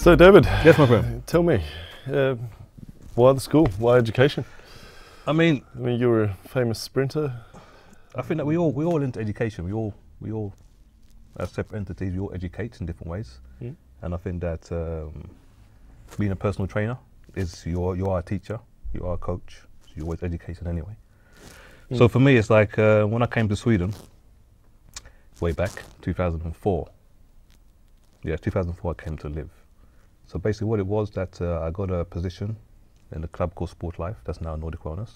So David, Yes, my friend. tell me, why the school? Why education? I mean, You were a famous sprinter. I think that we all into education. We all as separate entities. We all educate in different ways, and I think that being a personal trainer is you are a teacher, you are a coach, so you're always educating anyway. So for me, it's like when I came to Sweden, way back 2004. Yeah, 2004 I came to live. So basically what it was that I got a position in a club called Sport Life, that's now Nordic Wellness,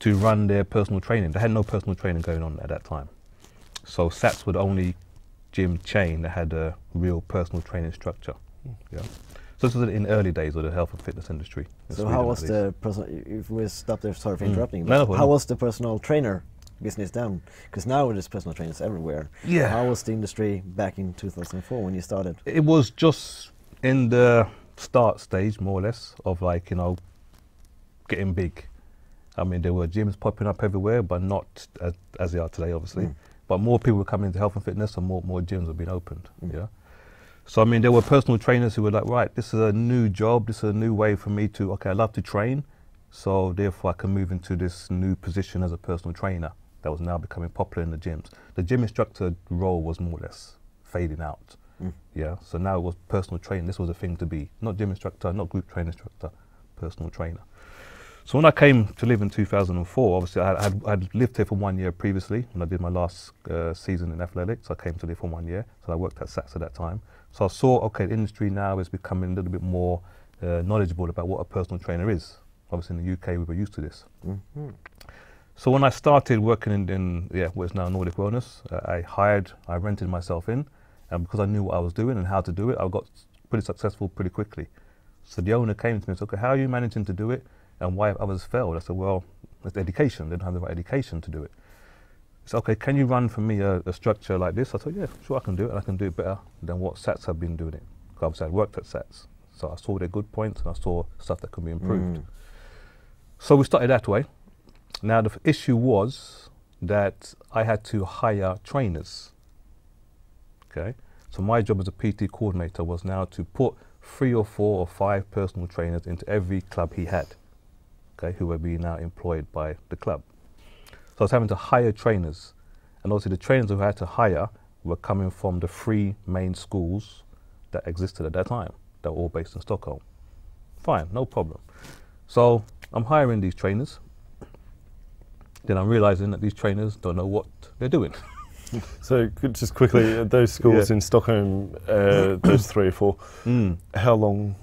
to run their personal training. They had no personal training going on at that time. So SATS were the only gym chain that had a real personal training structure. Yeah. So this was in the early days of the health and fitness industry. So how was the personal, if we stop there, sorry for interrupting, No, but how was the personal trainer business done? Because now there's personal trainers everywhere. Yeah. How was the industry back in 2004 when you started? It was just in the start stage, more or less, of like, getting big. I mean, there were gyms popping up everywhere, but not as they are today, obviously. But more people were coming into health and fitness, and more gyms have been opened. Yeah. So I mean, there were personal trainers who were like, right, this is a new job, this is a new way for me to, okay, I love to train, so therefore I can move into this new position as a personal trainer that was now becoming popular in the gyms. The gym instructor role was more or less fading out. Yeah. So now it was personal training. This was a thing to be, not gym instructor, not group trainer instructor, personal trainer. So when I came to live in 2004, obviously I'd lived here for 1 year previously when I did my last season in athletics. I came to live for 1 year, so I worked at SATS at that time. So I saw, okay, the industry now is becoming a little bit more knowledgeable about what a personal trainer is. Obviously in the UK we were used to this. So when I started working in what is now Nordic Wellness, I rented myself in, and because I knew what I was doing and how to do it, I got pretty successful pretty quickly. So the owner came to me and said, okay, how are you managing to do it? And why have others failed? I said, well, it's education. They don't have the right education to do it. He said, okay, can you run for me a structure like this? I said, yeah, sure, I can do it, and I can do it better than what SATS have been doing it. Because obviously I'd worked at SATS, so I saw their good points and I saw stuff that could be improved. So we started that way. Now the issue was that I had to hire trainers. Okay, so my job as a PT coordinator was now to put 3 or 4 or 5 personal trainers into every club he had. Okay, who were being now employed by the club. So I was having to hire trainers, and obviously the trainers who I had to hire were coming from the 3 main schools that existed at that time, that were all based in Stockholm. Fine, no problem. So I'm hiring these trainers, then I'm realizing that these trainers don't know what they're doing. So just quickly, those schools in Stockholm, those 3 or 4, how long,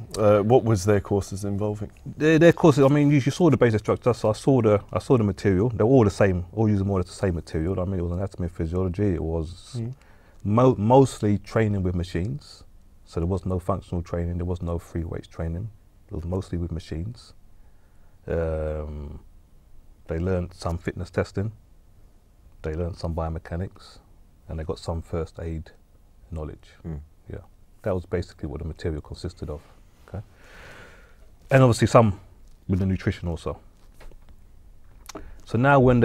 what was their courses involving? Their courses, I mean, you saw the basic structure, so I saw the material. They were all the same, all using more or less the same material. I mean, it was anatomy, physiology, it was mostly training with machines. So there was no functional training, there was no free weights training. It was mostly with machines. They learned some fitness testing. They learned some biomechanics, and they got some first aid knowledge. Yeah, that was basically what the material consisted of. Okay, and obviously some with the nutrition also. So now when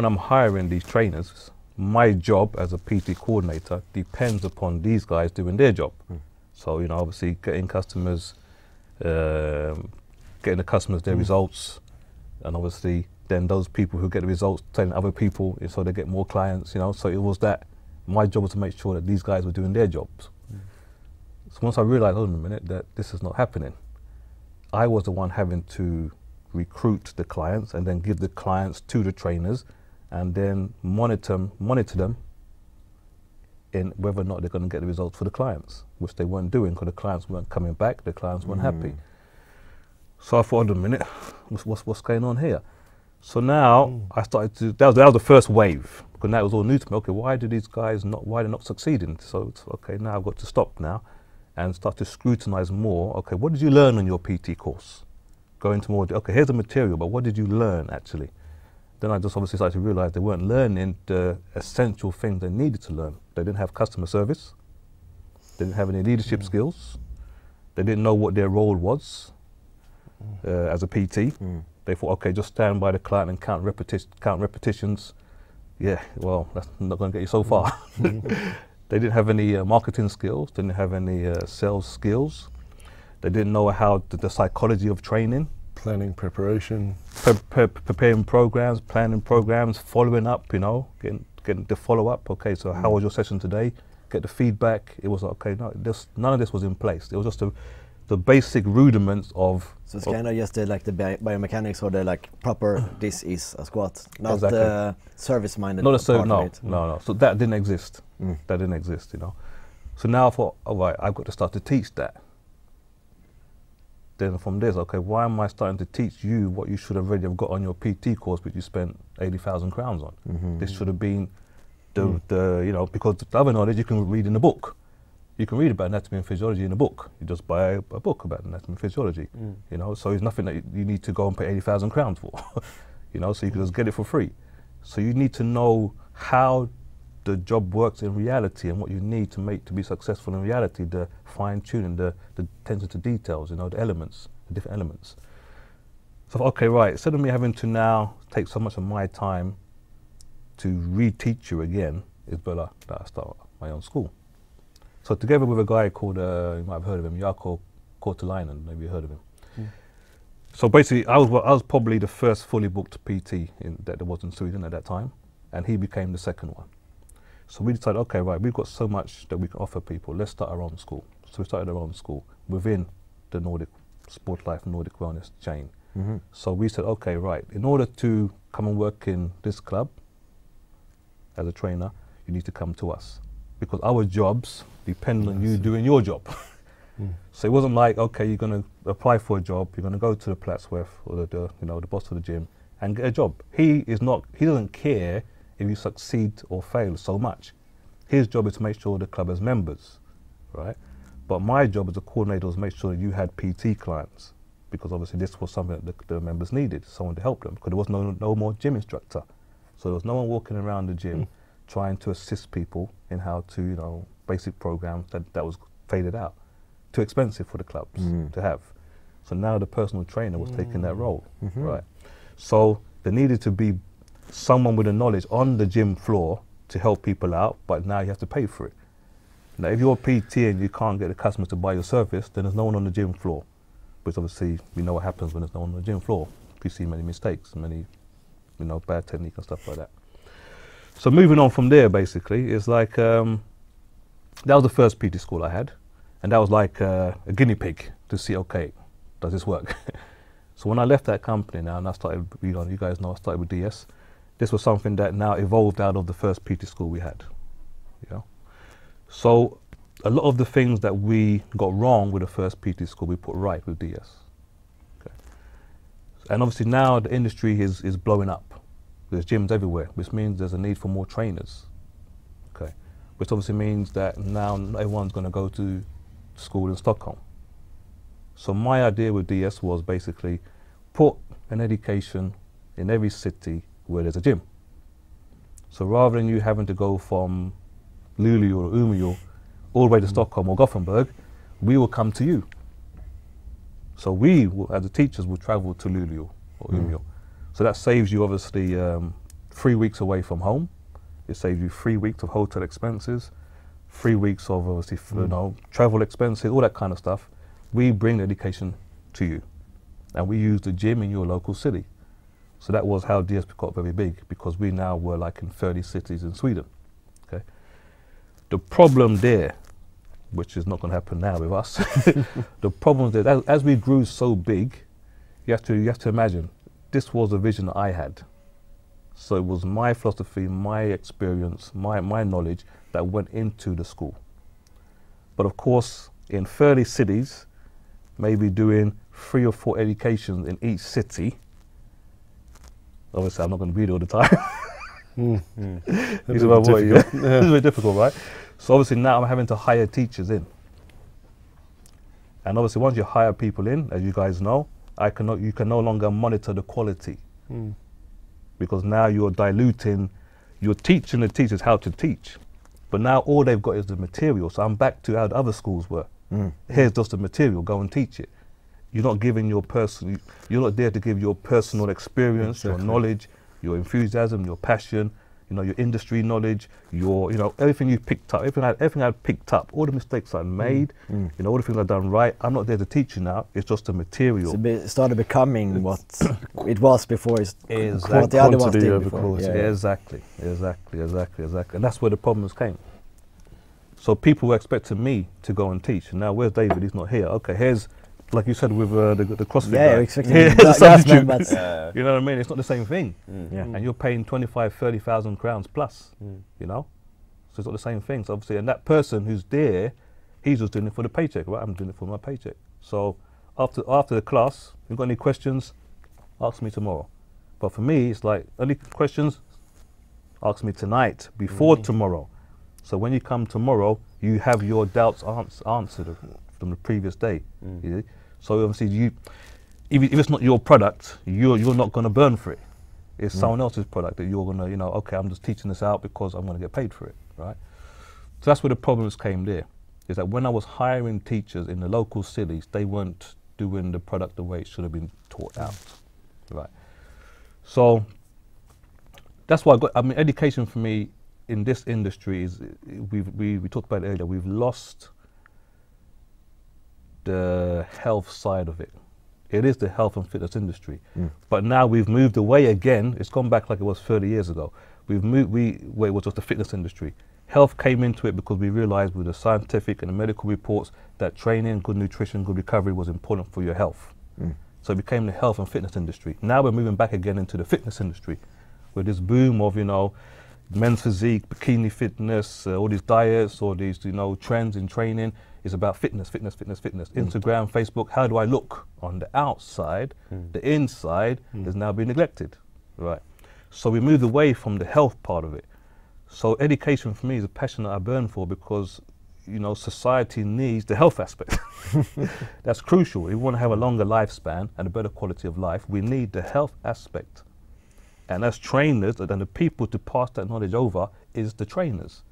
I'm hiring these trainers, my job as a PT coordinator depends upon these guys doing their job. So obviously getting the customers their results, and obviously then those people who get the results telling other people, so they get more clients, so it was that my job was to make sure that these guys were doing their jobs. So once I realized, hold on a minute, that this is not happening, I was the one having to recruit the clients and then give the clients to the trainers and then monitor them in whether or not they're going to get the results for the clients, which they weren't doing because the clients weren't coming back, the clients weren't happy. So I thought, hold on a minute, what's going on here? So now I started to, that was the first wave, because now it was all new to me. Okay, why do these guys why they're not succeeding? So it's okay, now I've got to stop now and start to scrutinize more. Okay, what did you learn on your PT course? Go into more, okay, here's the material, but what did you learn actually? Then I just obviously started to realize they weren't learning the essential things they needed to learn. They didn't have customer service. They didn't have any leadership skills. They didn't know what their role was as a PT. They thought, okay, just stand by the client and count repetitions. Yeah, well, that's not going to get you so far. They didn't have any marketing skills, didn't have any sales skills. They didn't know how the psychology of training. Planning, preparation. Preparing programs, planning programs, following up, you know, getting the follow up. Okay, so how was your session today? Get the feedback. It was okay, no, none of this was in place. It was just the basic rudiments of. So it's kind of just like the biomechanics or the like proper, this is a squat, not Exactly. the service-minded Not a part no, of it. no. So that didn't exist. That didn't exist, you know. So now I thought, all right, I've got to start to teach that. Then from this, okay, why am I starting to teach you what you should already have got on your PT course, which you spent 80,000 crowns on? This should have been the you know, because the other knowledge you can read in a book. You can read about anatomy and physiology in a book. You just buy a book about anatomy and physiology, you know. So it's nothing that you need to go and pay 80,000 crowns for, you know. So you can just get it for free. So you need to know how the job works in reality and what you need to be successful in reality, the fine tuning, the attention to details, you know, the elements, the different elements. So okay, right, instead of me having to now take so much of my time to reteach you again, it's better that I start my own school. So together with a guy called, you might have heard of him, Jarkko Kortelainen, maybe you heard of him. So basically I was probably the first fully booked PT that there was in Sweden at that time, and he became the second one. So we decided, okay, right, we've got so much that we can offer people, let's start our own school. So we started our own school within the Nordic Sport Life Nordic Wellness chain. So we said, okay, right, in order to come and work in this club as a trainer, you need to come to us, because our jobs depend on you doing your job. So it wasn't like, okay, you're going to apply for a job, you're going to go to the Platsworth or the you know, the boss of the gym and get a job. He doesn't care if you succeed or fail so much. His job is to make sure the club has members, right? But my job as a coordinator was to make sure that you had PT clients, because obviously this was something that the members needed, someone to help them, because there was no more gym instructor. So there was no one walking around the gym trying to assist people in how to, you know, basic programs that was faded out. Too expensive for the clubs to have. So now the personal trainer was taking that role, right? So there needed to be someone with the knowledge on the gym floor to help people out, but now you have to pay for it. Now if you're a PT and you can't get the customers to buy your service, then there's no one on the gym floor. Because obviously we know what happens when there's no one on the gym floor. You see many mistakes, many, you know, bad technique and stuff like that. So moving on from there, basically, it's like, that was the first PT school I had. And that was like a guinea pig to see, okay, does this work? So when I left that company now, and I started, you guys know I started with DS, this was something that now evolved out of the first PT school we had, you know. So a lot of the things that we got wrong with the first PT school, we put right with DS. Okay. And obviously now the industry is blowing up. There's gyms everywhere, which means there's a need for more trainers. Okay. Which obviously means that now everyone's going to go to school in Stockholm. So my idea with DS was basically put an education in every city where there's a gym. So rather than you having to go from Luleå or Umeå all the way to Stockholm or Gothenburg, we will come to you. So we, as the teachers, will travel to Luleå or Umeå. So that saves you obviously 3 weeks away from home. It saves you 3 weeks of hotel expenses, 3 weeks of obviously you know, travel expenses, all that kind of stuff. We bring the education to you, and we use the gym in your local city. So that was how DS got very big, because we now were like in 30 cities in Sweden. Okay. The problem there, which is not going to happen now with us, the problem is that as we grew so big, you have to imagine, this was a vision that I had. So it was my philosophy, my experience, my knowledge that went into the school. But of course, in 30 cities, maybe doing 3 or 4 educations in each city, obviously I'm not going to be there all the time. This is my boy, yeah. This is very difficult, right? So obviously now I'm having to hire teachers in. And obviously once you hire people in, as you guys know, you can no longer monitor the quality. Because now you're diluting, you're teaching the teachers how to teach. But now all they've got is the material. So I'm back to how the other schools were. Here's just the material, go and teach it. You're not giving your person, you're not there to give your personal experience, your knowledge, your enthusiasm, your passion, you know, your industry knowledge, your, you know, everything you picked up, everything I'd picked up, all the mistakes I'd made, you know, all the things I'd done right. I'm not there to teach you now. It's just a material. So it started becoming what it was before. Exactly. What the other ones did Quantity over before. quality. Yeah. Exactly. And that's where the problems came. So people were expecting me to go and teach. And now where's David? He's not here. Okay, here's, like you said with the CrossFit guy. You're expecting Here's that- a that's substitute. but- You know what I mean? It's not the same thing. Yeah. And you're paying 25, 30,000 crowns plus, you know? So it's not the same thing. So obviously, and that person who's there, he's just doing it for the paycheck, right? I'm doing it for my paycheck. So after the class, if you've got any questions, ask me tomorrow. But for me, it's like, any questions, ask me tonight, before tomorrow. So when you come tomorrow, you have your doubts answered from the previous day. Yeah? So obviously, if it's not your product, you're not going to burn for it. It's someone else's product that you're going to, you know, okay, I'm just teaching this out because I'm going to get paid for it, right? So that's where the problems came there, is that when I was hiring teachers in the local cities, they weren't doing the product the way it should have been taught out, right? So that's why I mean, education for me in this industry is, we talked about it earlier, we've lost the health side of it. It is the health and fitness industry, but now we've moved away again. It's gone back like it was 30 years ago. We've moved, where it was just the fitness industry. Health came into it because we realized with the scientific and the medical reports that training, good nutrition, good recovery was important for your health. So it became the health and fitness industry. Now we're moving back again into the fitness industry, with this boom of, you know, men's physique, bikini fitness, all these diets, all these, you know, trends in training. Is about fitness. Instagram, Facebook, how do I look on the outside? The inside has now been neglected, right? So we moved away from the health part of it. So education for me is a passion that I burn for, because, you know, society needs the health aspect. That's crucial. If we want to have a longer lifespan and a better quality of life, we need the health aspect. And as trainers, and the people to pass that knowledge over is the trainers.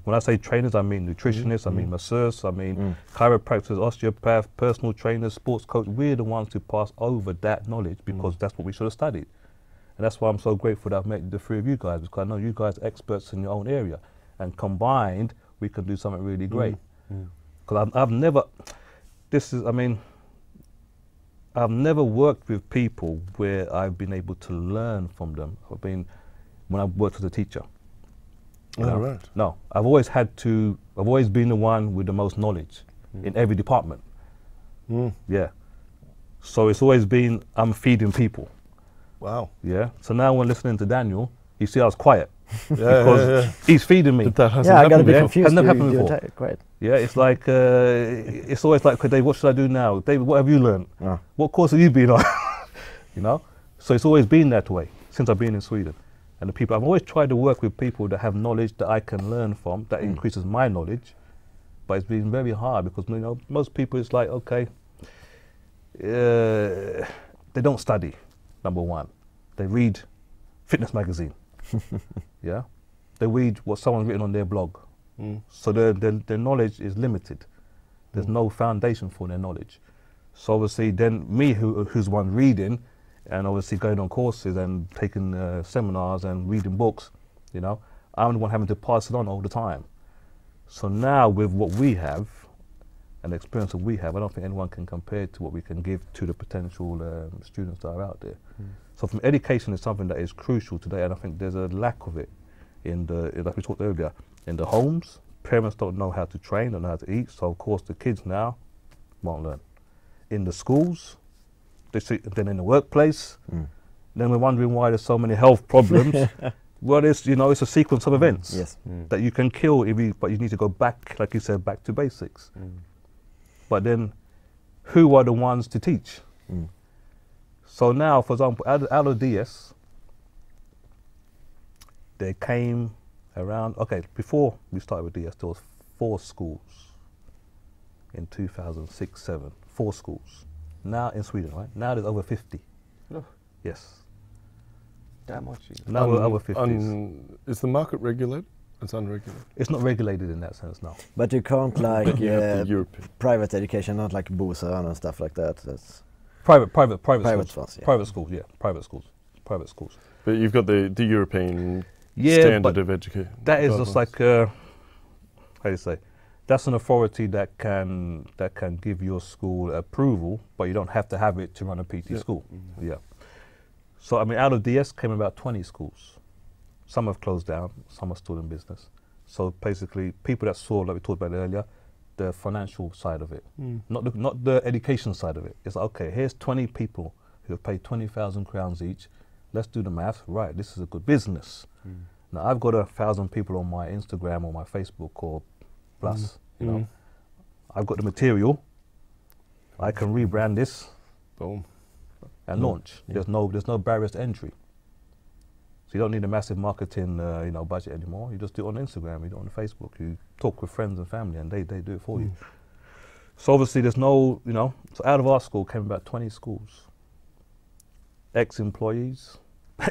When I say trainers, I mean nutritionists, I mean masseurs, I mean chiropractors, osteopaths, personal trainers, sports coach. We're the ones who pass over that knowledge, because that's what we should have studied. And that's why I'm so grateful that I've met the three of you guys, because I know you guys are experts in your own area. And combined, we can do something really great. Because I've never worked with people where I've been able to learn from them. When I've worked as a teacher. Right. No, I've always been the one with the most knowledge in every department. Yeah. So it's always been, I'm feeding people. Wow. Yeah. So now when listening to Daniel, you see I was quiet. Yeah, because he's feeding me. But that hasn't Yeah, I got a happened bit yet. confused. Has never happened before. Great. Yeah, it's like, it's always like, okay, Dave, what should I do now? David, what have you learned? What course have you been on? You know? So it's always been that way since I've been in Sweden. And the people, I've always tried to work with people that have knowledge that I can learn from, that increases my knowledge. But it's been very hard because, you know, most people, it's like, okay, they don't study, number one. They read fitness magazine. Yeah. They read what someone's written on their blog. So their knowledge is limited. There's no foundation for their knowledge. So obviously then me, who's one reading, and obviously going on courses and taking seminars and reading books, you know, I'm the one having to pass it on all the time. So now with what we have and the experience that we have, I don't think anyone can compare to what we can give to the potential students that are out there. So from education is something that is crucial today, and I think there's a lack of it like we talked earlier, in the homes. Parents don't know how to train, don't know how to eat, so of course the kids now won't learn. In the schools, then in the workplace, then we're wondering why there's so many health problems. Well, it's a sequence of events that you can kill but you need to go back, like you said, back to basics. But then, who are the ones to teach? So now, for example, out of DS, there came around, okay, before we started with DS, there was 4 schools in 2006-07, 4 schools. Now in Sweden, right? Now there's over 50. Oh. Yes. That much. Now we're over 50s. Is the market regulated? It's unregulated. It's not regulated in that sense, no. But you can't like The European. private education, not like Busan and stuff like that. That's Private Private schools. ones, yeah. Private schools, yeah. Private schools. But you've got the European standard but of education. that is just like how do you say? That's an authority that can give your school approval, but you don't have to have it to run a PT school. Yeah. So I mean, out of DS came about 20 schools. Some have closed down, some are still in business. So basically, people that saw, like we talked about earlier, the financial side of it, not the education side of it. It's like, okay, here's 20 people who have paid 20,000 crowns each. Let's do the math. Right, this is a good business. Now I've got 1,000 people on my Instagram or my Facebook or plus, you know. I've got the material. I can rebrand this, boom, and launch. There's no barriers to entry. So you don't need a massive marketing, budget anymore. You just do it on Instagram, you do it on Facebook. You talk with friends and family, and they do it for you. So obviously, there's no, So out of our school came about 20 schools. Ex-employees,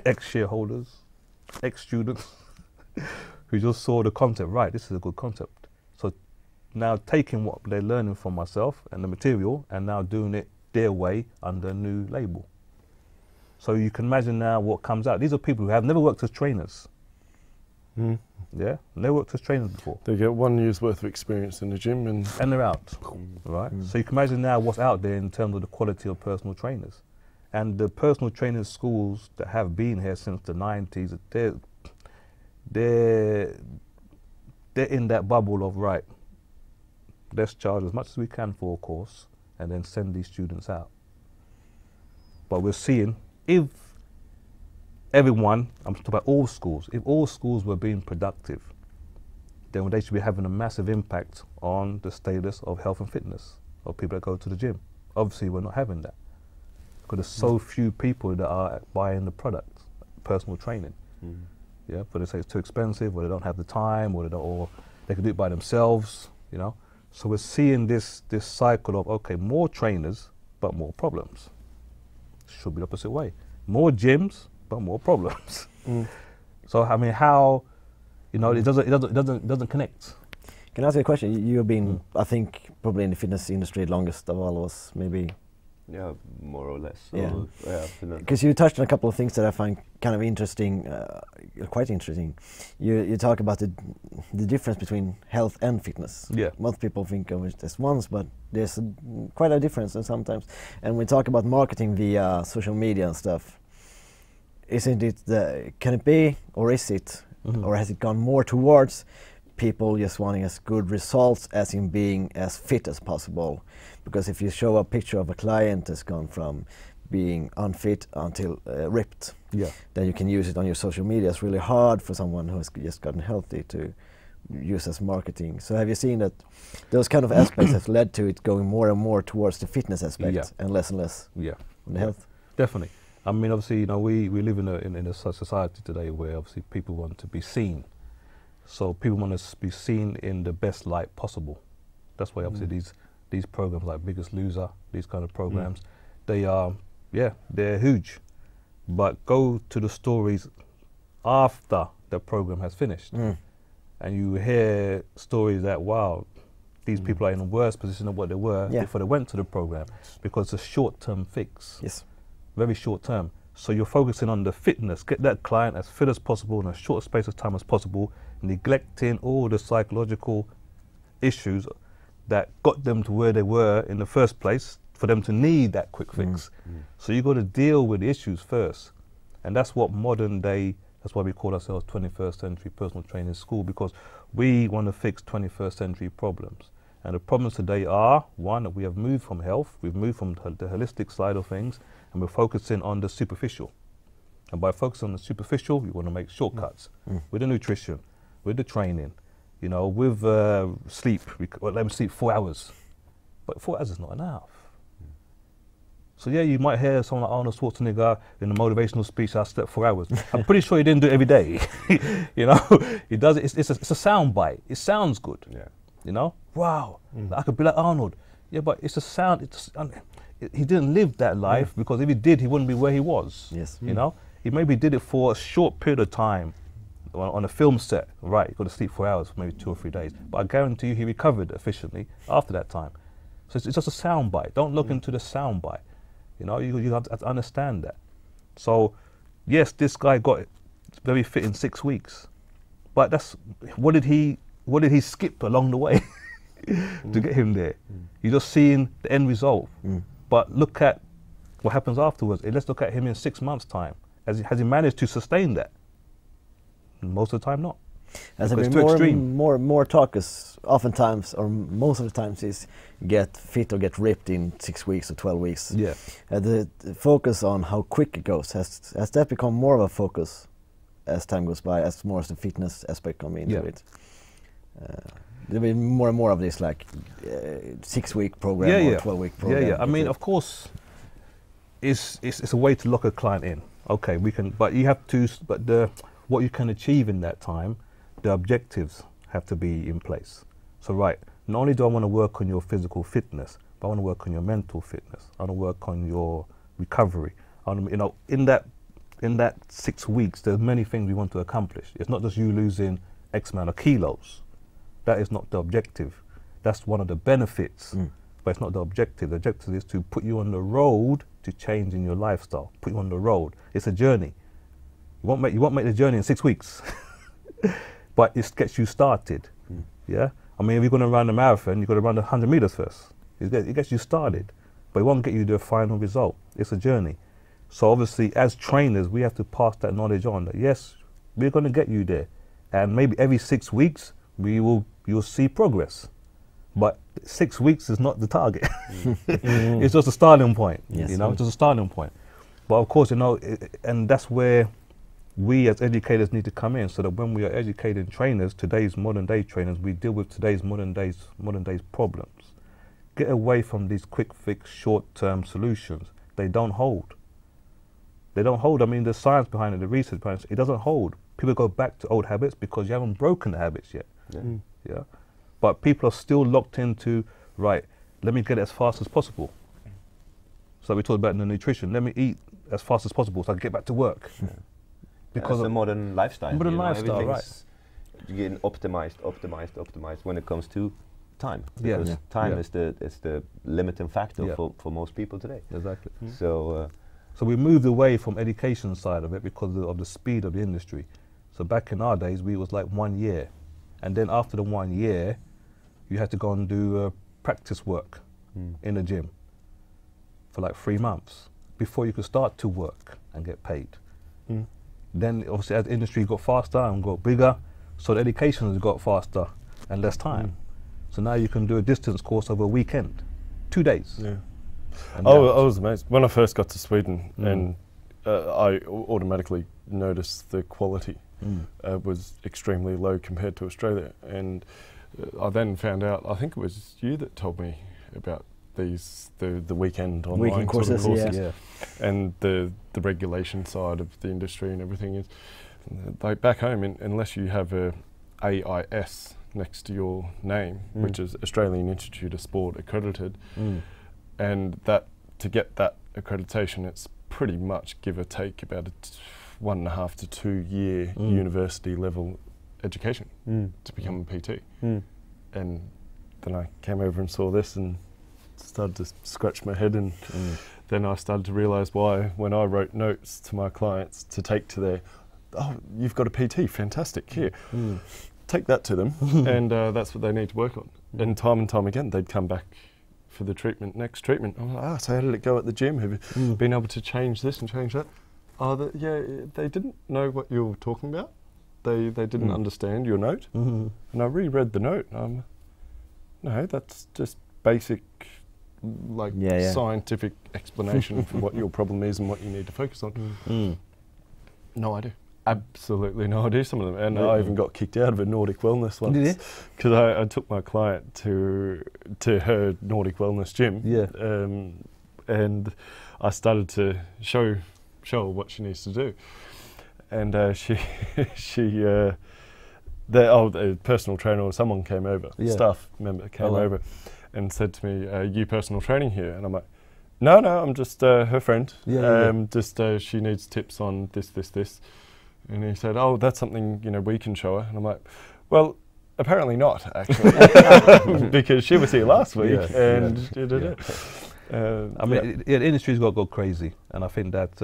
ex-shareholders, ex-students, who just saw the concept. Right, this is a good concept. So now taking what they're learning from myself and the material, and now doing it their way under a new label. So you can imagine now what comes out. These are people who have never worked as trainers. Yeah, never worked as trainers before. They get 1 year's worth of experience in the gym and they're out, right? So you can imagine now what's out there in terms of the quality of personal trainers. And the personal training schools that have been here since the 90s, they're in that bubble of, right, let's charge as much as we can for a course and then send these students out. But we're seeing, if everyone, I'm talking about all schools, if all schools were being productive, then they should be having a massive impact on the status of health and fitness of people that go to the gym. Obviously, we're not having that because there's so few people that are buying the product, personal training. Yeah, but they say it's too expensive, or they don't have the time, or they can do it by themselves. So we're seeing this cycle of, okay, more trainers but more problems. Should be the opposite way. More gyms, but more problems. So I mean, how, it doesn't connect. Can I ask you a question? You have been, I think, probably in the fitness industry longest of all of us, maybe. Yeah, more or less. Yeah. Because you touched on a couple of things that I find kind of interesting, quite interesting. You talk about the difference between health and fitness. Yeah. Most people think of it as once, but there's quite a difference sometimes. And we talk about marketing via social media and stuff. Isn't it can it be, or is it, or has it gone more towards people just wanting as good results as in being as fit as possible? Because if you show a picture of a client that's gone from being unfit until ripped, then you can use it on your social media. It's really hard for someone who has just gotten healthy to use as marketing. So have you seen that those kind of aspects have led to it going more and more towards the fitness aspect and less on the health? Definitely. I mean, obviously, we live in a society today where obviously people want to be seen. So people want to be seen in the best light possible. That's why obviously these programs like Biggest Loser, these kind of programs, they are, they're huge. But go to the stories after the program has finished, and you hear stories that, wow, these people are in a worse position than what they were before they went to the program, because it's a short-term fix. Yes. Very short-term. So you're focusing on the fitness, get that client as fit as possible in a short space of time as possible, neglecting all the psychological issues that got them to where they were in the first place for them to need that quick fix. So you've got to deal with the issues first. And that's what modern day, that's why we call ourselves 21st century personal training school, because we want to fix 21st century problems. And the problems today are, one, that we have moved from health, we've moved from the holistic side of things, and we're focusing on the superficial. And by focusing on the superficial, we want to make shortcuts with the nutrition, with the training, with sleep. Let me sleep 4 hours. But 4 hours is not enough. So yeah, you might hear someone like Arnold Schwarzenegger in a motivational speech, I slept 4 hours. I'm pretty sure he didn't do it every day. He does it, it's a sound bite. It sounds good. Wow, I could be like Arnold. Yeah, but it's a sound, he didn't live that life, because if he did, he wouldn't be where he was. Yes. He maybe did it for a short period of time on a film set. Right, you've got to sleep 4 hours for maybe 2 or 3 days. But I guarantee you he recovered efficiently after that time. So it's just a sound bite. Don't look into the sound bite. You have to understand that. So yes, this guy got very fit in 6 weeks. But that's what did he skip along the way to get him there? You're just seeing the end result. But look at what happens afterwards. Let's look at him in 6 months' time. Has he managed to sustain that? Most of the time, not. As I Because mean, it's too extreme. more talk is oftentimes, or most of the times, is get fit or get ripped in 6 weeks or 12 weeks. Yeah. The focus on how quick it goes, has that become more of a focus as time goes by, as more as the fitness aspect come into it? There'll be more and more of this, like 6-week program or 12-week program. Yeah. I mean, of course, it's a way to lock a client in. Okay, we can, but you have to, what you can achieve in that time, the objectives have to be in place. So right, not only do I want to work on your physical fitness, but I want to work on your mental fitness. I want to work on your recovery. In that 6 weeks, there's many things we want to accomplish. It's not just you losing X amount of kilos. That is not the objective. That's one of the benefits, but it's not the objective. The objective is to put you on the road to change in your lifestyle. Put you on the road. It's a journey. You won't make the journey in 6 weeks, but it gets you started. Yeah. I mean, if you're going to run a marathon, you've got to run 100 meters first. It gets you started, but it won't get you to a final result. It's a journey. So obviously, as trainers, we have to pass that knowledge on. That yes, we're going to get you there, and maybe every 6 weeks you'll see progress. But 6 weeks is not the target. It's just a starting point. Yes. It's just a starting point. But of course, and that's where we as educators need to come in, so that when we are educating trainers, today's modern day trainers, we deal with today's modern day's problems. Get away from these quick fix, short-term solutions. They don't hold. They don't hold. I mean, the science behind it, the research behind it doesn't hold. People go back to old habits because you haven't broken the habits yet. Yeah. But people are still locked into, right, let me get it as fast as possible. So we talked about the nutrition. Let me eat as fast as possible so I can get back to work. Because the modern lifestyle. Modern lifestyle, right. Getting optimized when it comes to time. Yeah. Because time is the limiting factor for most people today. Exactly. So we moved away from education side of it because of the speed of the industry. So back in our days, we was like 1 year. And then after the 1 year, you had to go and do practice work in the gym for like 3 months before you could start to work and get paid. Then obviously as the industry got faster and got bigger, so the education has got faster and less time. So now you can do a distance course over a weekend, 2 days. Yeah. I was amazed when I first got to Sweden, and I automatically noticed the quality was extremely low compared to Australia. And I then found out, I think it was you that told me about the weekend online courses, sort of courses, and the regulation side of the industry and everything is, like back home, unless you have a AIS next to your name, which is Australian Institute of Sport accredited, and that to get that accreditation, it's pretty much give or take about a 1.5 to 2 year university level education to become a PT. And then I came over and saw this and started to scratch my head, and then I started to realise why, when I wrote notes to my clients to take to their, oh, you've got a PT, fantastic, here, take that to them, and that's what they need to work on. And time again, they'd come back for the next treatment. I'm like, so how did it go at the gym? Have you been able to change this and change that? Oh, yeah, they didn't know what you were talking about. They didn't understand your note. And I reread the note. No, that's just basic, like scientific explanation for what your problem is and what you need to focus on. No idea. Absolutely no idea, some of them. And I even got kicked out of a Nordic wellness once. Did you? Because I took my client to her Nordic wellness gym. And I started to show her what she needs to do. And the personal trainer or someone came over, staff member came over and said to me, are you personal training here? And I'm like, no, I'm just her friend. Just she needs tips on this. And he said, oh, that's something we can show her. And I'm like, well, apparently not, actually, because she was here last week. I mean, the industry's got to go crazy, and I think that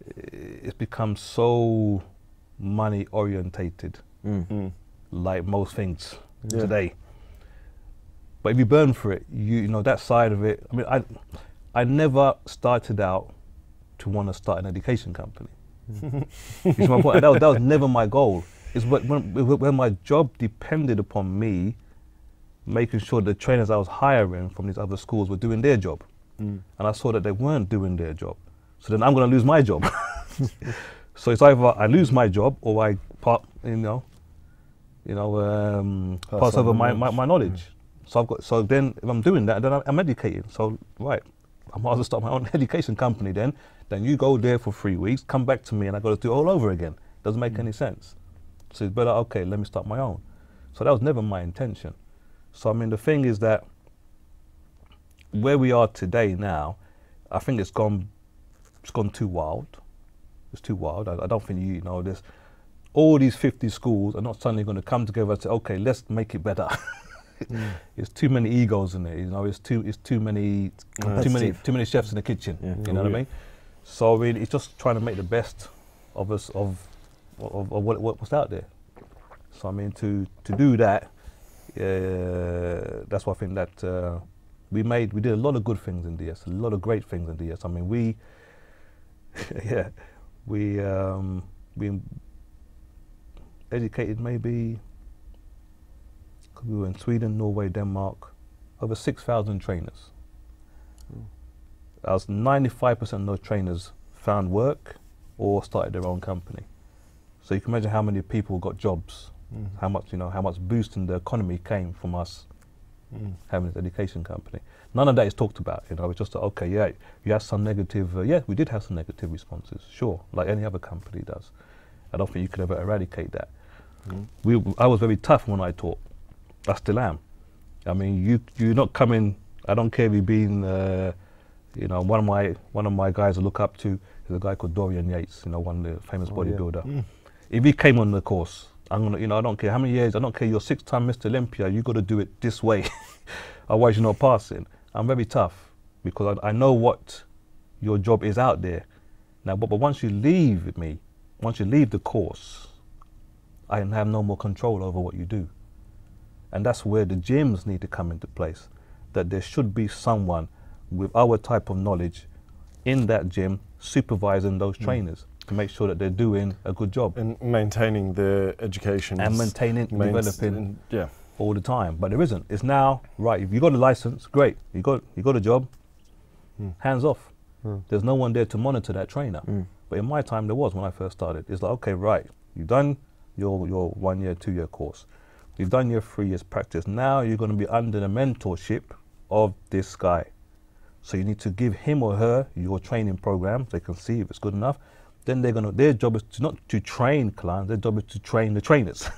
it's become so money orientated, like most things today. But if you burn for it, you know that side of it. I mean, I never started out to want to start an education company. You see my point? That was never my goal. It's when my job depended upon me making sure the trainers I was hiring from these other schools were doing their job. And I saw that they weren't doing their job. So then I'm going to lose my job. So it's either I lose my job or I pass over my knowledge. So then if I'm doing that, then I'm educating. So right, I might as well start my own education company then. Then you go there for 3 weeks, come back to me, and I got to do it all over again. Doesn't make any sense. So it's better, okay, let me start my own. So that was never my intention. So I mean, the thing is that where we are today now, I think it's gone too wild. It's too wild. I don't think there's all these 50 schools are not suddenly going to come together and say, okay, let's make it better. It's too many egos in it. It's too many chefs in the kitchen. You know what I mean? So I mean, it's just trying to make the best of us of what's out there. So I mean, to do that, that's why I think that we did a lot of good things in DS, a lot of great things in DS. I mean, we educated maybe, we were in Sweden, Norway, Denmark, over 6,000 trainers. That was 95% of those trainers found work or started their own company. So you can imagine how many people got jobs, how much boost in the economy came from us having this education company. None of that is talked about. It's just okay. Yeah, you had some negative. We did have some negative responses. Sure, like any other company does. I don't think you could ever eradicate that. I was very tough when I taught. I still am. I mean, you're not coming. I don't care if you've been. One of my guys I look up to is a guy called Dorian Yates. One of the famous bodybuilder. If he came on the course, I'm gonna. I don't care how many years. I don't care. You're 6-time Mr. Olympia. You got to do it this way, otherwise you're not passing. I'm very tough because I know what your job is out there. Now, but once you leave the course, I have no more control over what you do. And that's where the gyms need to come into place. That there should be someone with our type of knowledge in that gym supervising those trainers to make sure that they're doing a good job. And maintaining the education. And developing all the time. But there isn't. It's now, right, if you got a license, great. You got a job, hands off. There's no one there to monitor that trainer. But in my time there was when I first started. It's like, okay, right, you've done your 1 year, 2 year course. You've done your 3 years practice. Now you're going to be under the mentorship of this guy. So you need to give him or her your training program. So they can see if it's good enough. Then their job is not to train clients. Their job is to train the trainers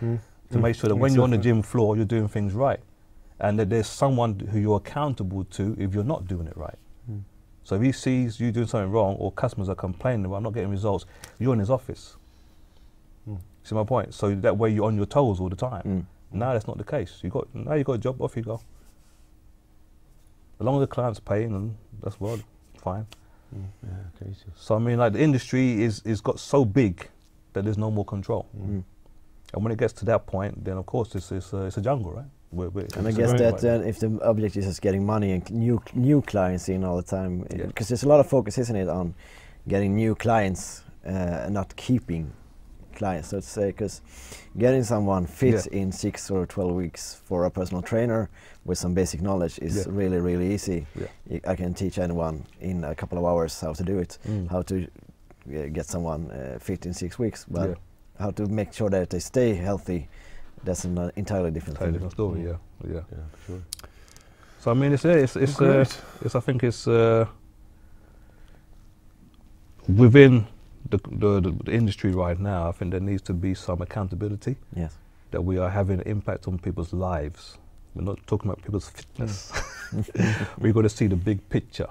to make sure that when you're on the gym floor, you're doing things right, and that there's someone who you're accountable to if you're not doing it right. So if he sees you doing something wrong, or customers are complaining about not getting results, you're in his office. See my point? So that way you're on your toes all the time. Now that's not the case. Now you got a job, off you go. As long as the client's paying, and that's well, fine. Crazy. So I mean, like the industry is got so big that there's no more control. And when it gets to that point, then of course it's a jungle, right? And I guess that if the object is just getting money and new clients in all the time, because there's a lot of focus, isn't it, on getting new clients and not keeping clients, so to say, because getting someone fit in 6 or 12 weeks for a personal trainer with some basic knowledge is really, really easy. I can teach anyone in a couple of hours how to do it, how to get someone fit in 6 weeks, but how to make sure that they stay healthy, that's an entirely different thing. Different story, yeah, for sure. So I mean, I think it's within the industry right now. I think there needs to be some accountability. Yes. That we are having an impact on people's lives. We're not talking about people's fitness. We've got to see the big picture,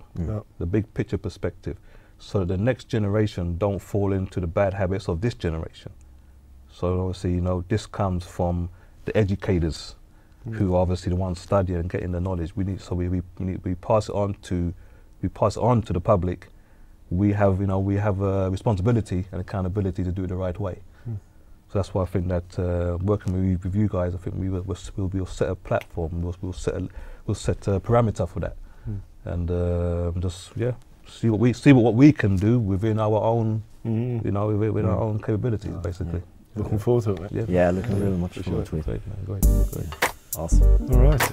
the big picture perspective, so that the next generation don't fall into the bad habits of this generation. So obviously, this comes from the educators, who are obviously the ones studying and getting the knowledge. We pass it on to the public, we have a responsibility and accountability to do it the right way. So that's why I think that working with you guys, I think we'll set a platform, we'll set a parameter for that, and just see what we can do within our own within our own capabilities, basically. Looking forward to it, mate. Yeah, looking really much for forward sure. to it. Great, man. Great. Awesome. All right.